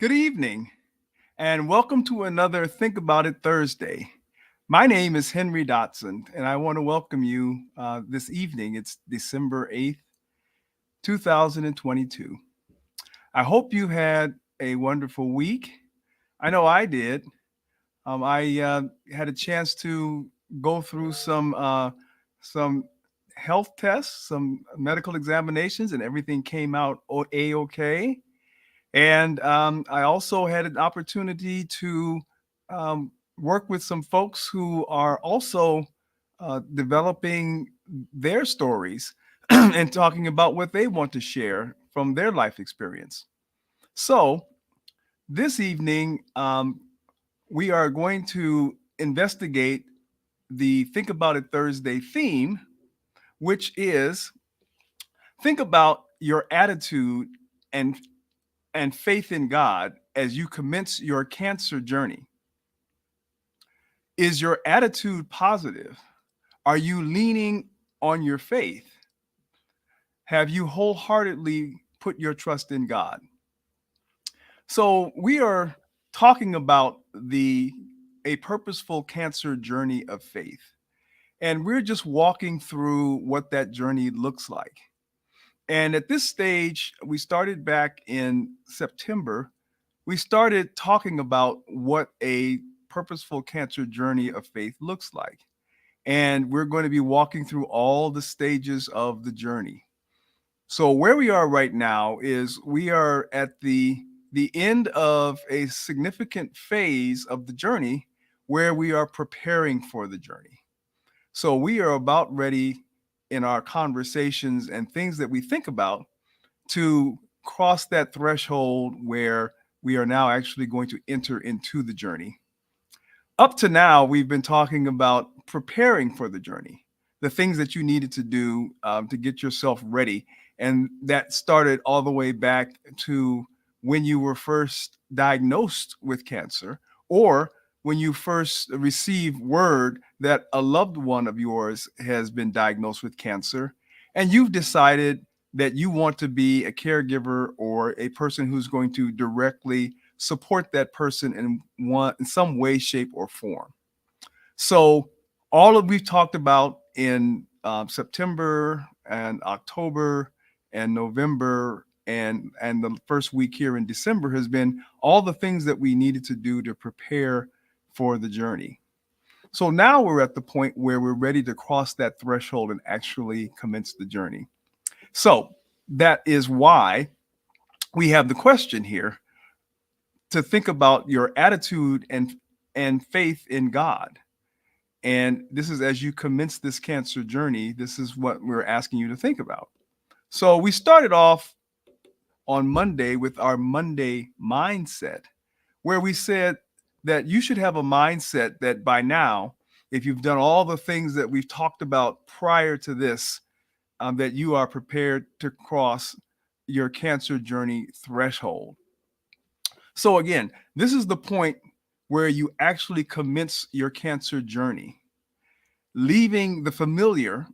Good evening, and welcome to another Think About It Thursday. My name is Henry Dotson, and I want to welcome you this evening. It's December 8th, 2022. I hope you had a wonderful week. I know I did. I had a chance to go through some health tests, some medical examinations, and everything came out a-okay. And I also had an opportunity to um, work with some folks who are also developing their stories and talking about what they want to share from their life experience. So, this evening, we are going to investigate the Think About It Thursday theme, which is think about your attitude and faith in God as you commence your cancer journey. Is your attitude positive? Are you leaning on your faith? Have you wholeheartedly put your trust in God? So, we are talking about the a purposeful cancer journey of faith. And we're just walking through what that journey looks like. And at this stage, we started back in September. We started talking about what a purposeful cancer journey of faith looks like. And we're going to be walking through all the stages of the journey. So where we are right now is we are at the end of a significant phase of the journey where we are preparing for the journey. So we are about ready in our conversations and things that we think about to cross that threshold where we are now actually going to enter into the journey. Up to now, we've been talking about preparing for the journey, the things that you needed to do to get yourself ready. And that started all the way back to when you were first diagnosed with cancer, or when you first received word that a loved one of yours has been diagnosed with cancer, and you've decided that you want to be a caregiver or a person who's going to directly support that person in some way, shape, or form. So all of we've talked about in September and October and November and the first week here in December has been all the things that we needed to do to prepare for the journey. So now we're at the point where we're ready to cross that threshold and actually commence the journey. So that is why we have the question here to think about your attitude and faith in God. And this is as you commence this cancer journey, this is what we're asking you to think about. So we started off on Monday with our Monday mindset, where we said that you should have a mindset that by now, if you've done all the things that we've talked about prior to this, that you are prepared to cross your cancer journey threshold. So, again, this is the point where you actually commence your cancer journey, leaving the familiar,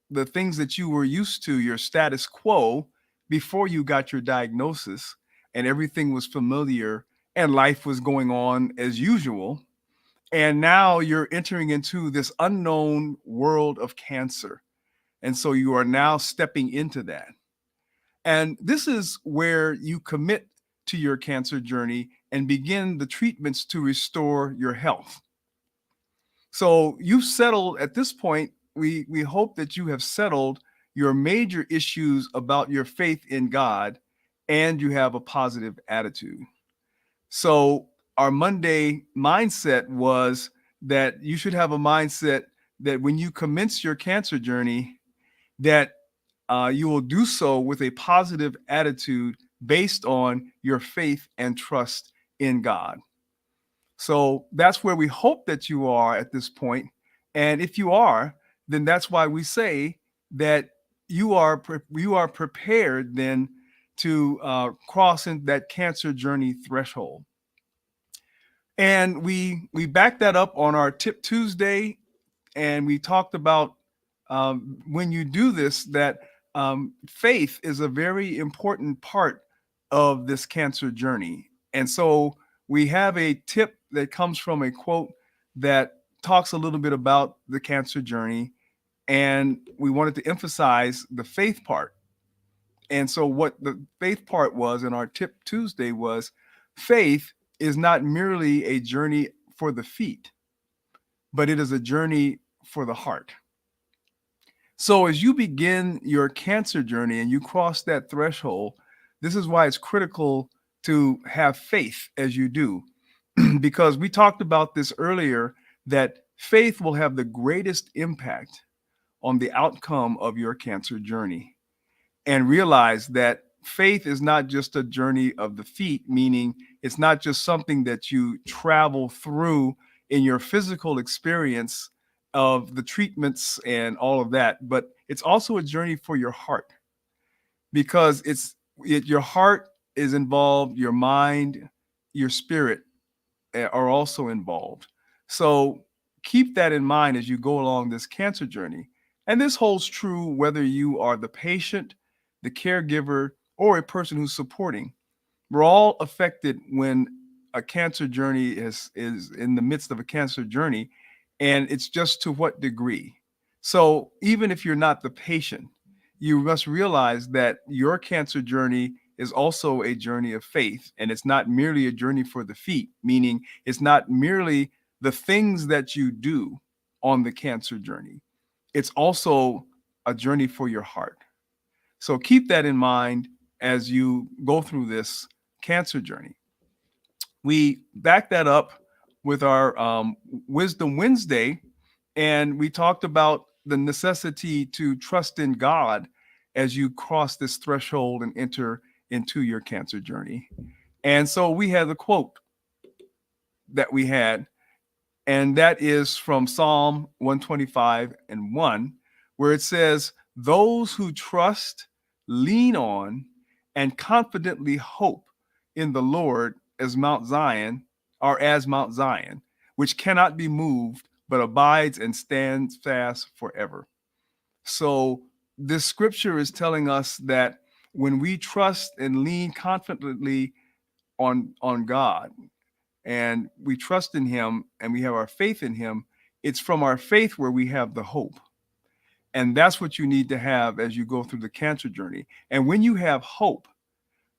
the things that you were used to, your status quo before you got your diagnosis, and everything was familiar and life was going on as usual. And now you're entering into this unknown world of cancer. And so you are now stepping into that. And this is where you commit to your cancer journey and begin the treatments to restore your health. So you've settled at this point. We hope that you have settled your major issues about your faith in God and you have a positive attitude. So our Monday mindset was that you should have a mindset that when you commence your cancer journey, that you will do so with a positive attitude based on your faith and trust in God. So that's where we hope that you are at this point. And if you are, then that's why we say that you are prepared then to cross in that cancer journey threshold. And we backed that up on our Tip Tuesday, and we talked about when you do this that faith is a very important part of this cancer journey. And so we have a tip that comes from a quote that talks a little bit about the cancer journey. And we wanted to emphasize the faith part. And so, what the faith part was in our tip Tuesday was faith is not merely a journey for the feet, but it is a journey for the heart. So, as you begin your cancer journey and you cross that threshold, this is why it's critical to have faith as you do, because we talked about this earlier that faith will have the greatest impact on the outcome of your cancer journey. And realize that faith is not just a journey of the feet, meaning it's not just something that you travel through in your physical experience of the treatments and all of that, but it's also a journey for your heart because your heart is involved, your mind, your spirit are also involved. So keep that in mind as you go along this cancer journey. And this holds true whether you are the patient, the caregiver, or a person who's supporting. We're all affected when a cancer journey is in the midst of a cancer journey, and it's just to what degree. So even if you're not the patient, you must realize that your cancer journey is also a journey of faith, and it's not merely a journey for the feet, meaning it's not merely the things that you do on the cancer journey. It's also a journey for your heart. So keep that in mind as you go through this cancer journey. We back that up with our Wisdom Wednesday, and we talked about the necessity to trust in God as you cross this threshold and enter into your cancer journey. And so we had the quote that we had, and that is from Psalm 125 and 1, where it says, "Those who trust, lean on, and confidently hope in the Lord are as Mount Zion, which cannot be moved, but abides and stands fast forever." So this scripture is telling us that when we trust and lean confidently on God, and we trust in him and we have our faith in him, it's from our faith where we have the hope. And that's what you need to have as you go through the cancer journey. And when you have hope,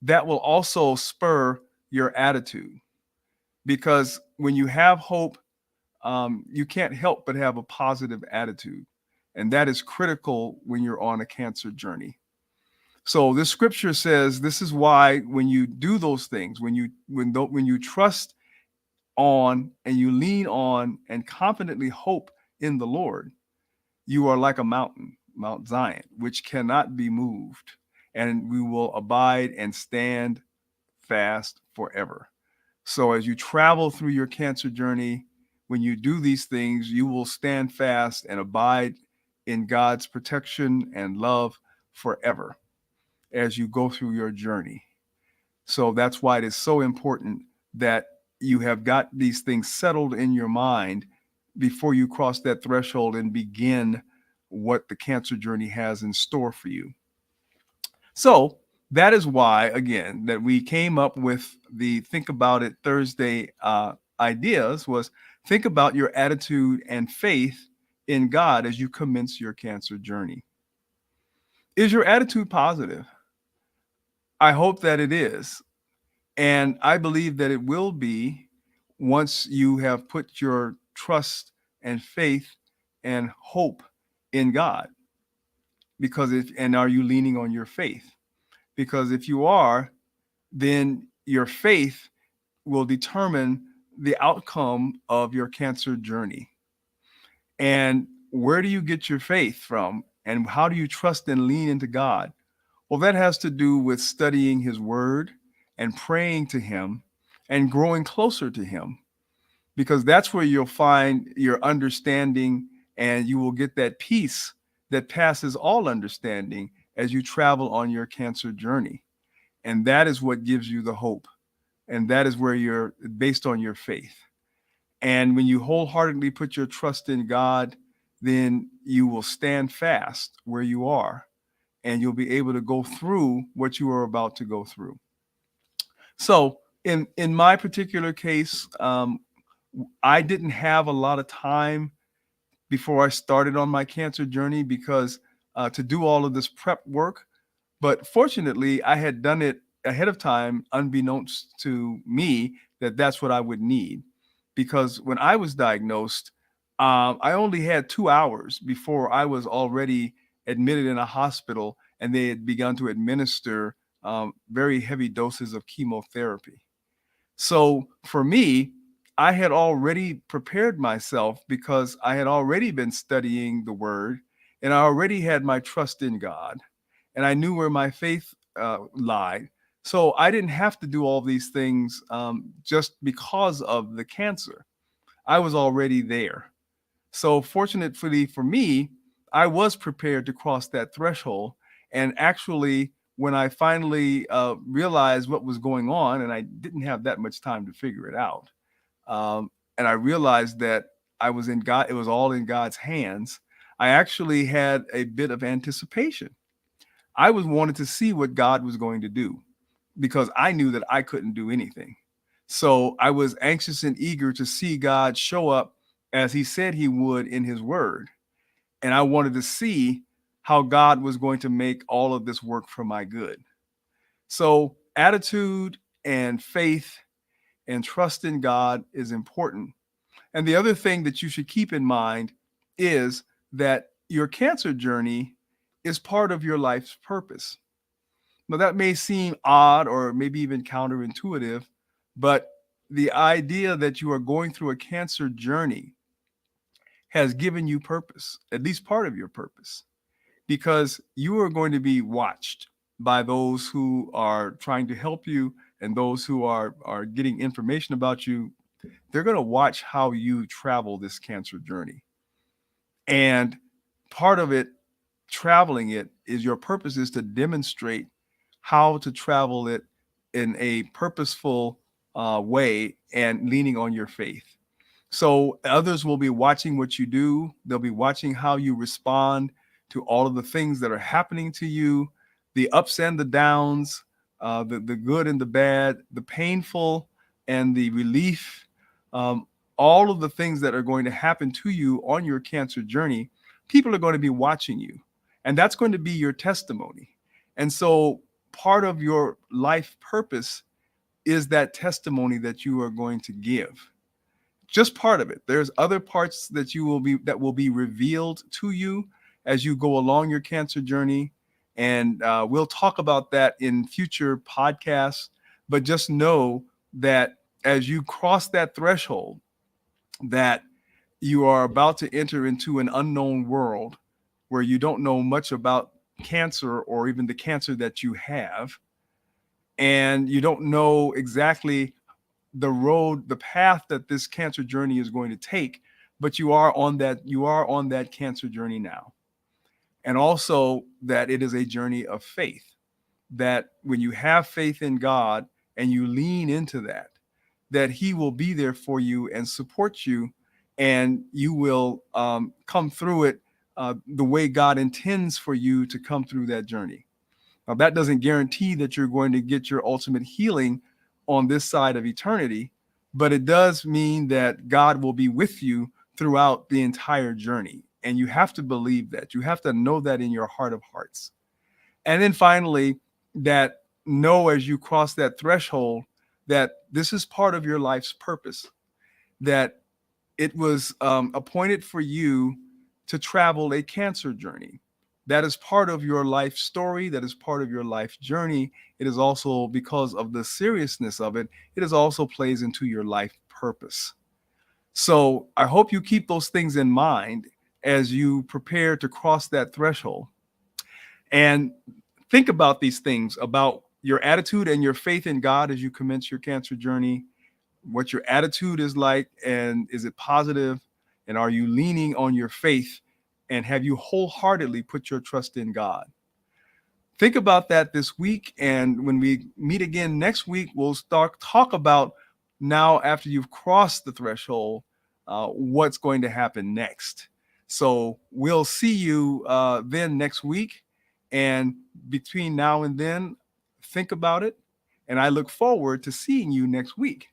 that will also spur your attitude. Because when you have hope, you can't help but have a positive attitude. And that is critical when you're on a cancer journey. So this scripture says this is why when you do those things, when you trust on and you lean on and confidently hope in the Lord, you are like a mountain, Mount Zion, which cannot be moved, and we will abide and stand fast forever. So as you travel through your cancer journey, when you do these things, you will stand fast and abide in God's protection and love forever as you go through your journey. So that's why it is so important that you have got these things settled in your mind before you cross that threshold and begin what the cancer journey has in store for you. So that is why, again, that we came up with the Think About It Thursday ideas was think about your attitude and faith in God as you commence your cancer journey. Is your attitude positive? I hope that it is. And I believe that it will be once you have put your trust and faith and hope in God. And are you leaning on your faith? Because if you are, then your faith will determine the outcome of your cancer journey. And where do you get your faith from? And how do you trust and lean into God? Well, that has to do with studying his word and praying to him and growing closer to him, because that's where you'll find your understanding and you will get that peace that passes all understanding as you travel on your cancer journey. And that is what gives you the hope. And that is where you're based on your faith. And when you wholeheartedly put your trust in God, then you will stand fast where you are and you'll be able to go through what you are about to go through. So In my particular case, I didn't have a lot of time before I started on my cancer journey because to do all of this prep work. But fortunately, I had done it ahead of time, unbeknownst to me, that that's what I would need. Because when I was diagnosed, I only had 2 hours before I was already admitted in a hospital and they had begun to administer very heavy doses of chemotherapy. So for me, I had already prepared myself because I had already been studying the word and I already had my trust in God and I knew where my faith lied. So I didn't have to do all these things just because of the cancer. I was already there. So fortunately for me, I was prepared to cross that threshold. And actually, when I finally realized what was going on, and I didn't have that much time to figure it out, and I realized that I was in God, it was all in God's hands. I actually had a bit of anticipation. I was wanted to see what God was going to do because I knew that I couldn't do anything. So I was anxious and eager to see God show up as he said he would in his word. And I wanted to see how God was going to make all of this work for my good. So attitude and faith and trust in God is important. And the other thing that you should keep in mind is that your cancer journey is part of your life's purpose. Now, that may seem odd or maybe even counterintuitive, but the idea that you are going through a cancer journey has given you purpose, at least part of your purpose, because you are going to be watched by those who are trying to help you and those who are getting information about you. They're going to watch how you travel this cancer journey. And part of it, traveling it, is your purpose is to demonstrate how to travel it in a purposeful way and leaning on your faith. So others will be watching what you do. They'll be watching how you respond to all of the things that are happening to you, the ups and the downs, the good and the bad, the painful and the relief, um, all of the things that are going to happen to you on your cancer journey. People are going to be watching you, and that's going to be your testimony. And so part of your life purpose is that testimony that you are going to give, just part of it. There's other parts that will be revealed to you as you go along your cancer journey, and we'll talk about that in future podcasts. But just know that as you cross that threshold, that you are about to enter into an unknown world where you don't know much about cancer or even the cancer that you have, and you don't know exactly the path that this cancer journey is going to take, but you are on that cancer journey now. And also that it is a journey of faith, that when you have faith in God and you lean into that, that he will be there for you and support you, and you will come through it the way God intends for you to come through that journey. Now, that doesn't guarantee that you're going to get your ultimate healing on this side of eternity, but it does mean that God will be with you throughout the entire journey. And you have to believe that. You have to know that in your heart of hearts. And then finally, that know as you cross that threshold that this is part of your life's purpose, that it was appointed for you to travel a cancer journey. That is part of your life story. That is part of your life journey. It is also, because of the seriousness of it, it is also plays into your life purpose. So I hope you keep those things in mind as you prepare to cross that threshold. And think about these things, about your attitude and your faith in God as you commence your cancer journey, what your attitude is like, and is it positive, and are you leaning on your faith, and have you wholeheartedly put your trust in God? Think about that this week, and when we meet again next week, we'll start talk about, now after you've crossed the threshold, what's going to happen next. So we'll see you then next week, and between now and then, think about it And I look forward to seeing you next week.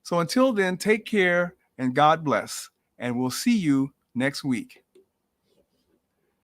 So until then, take care and God bless. And we'll see you next week.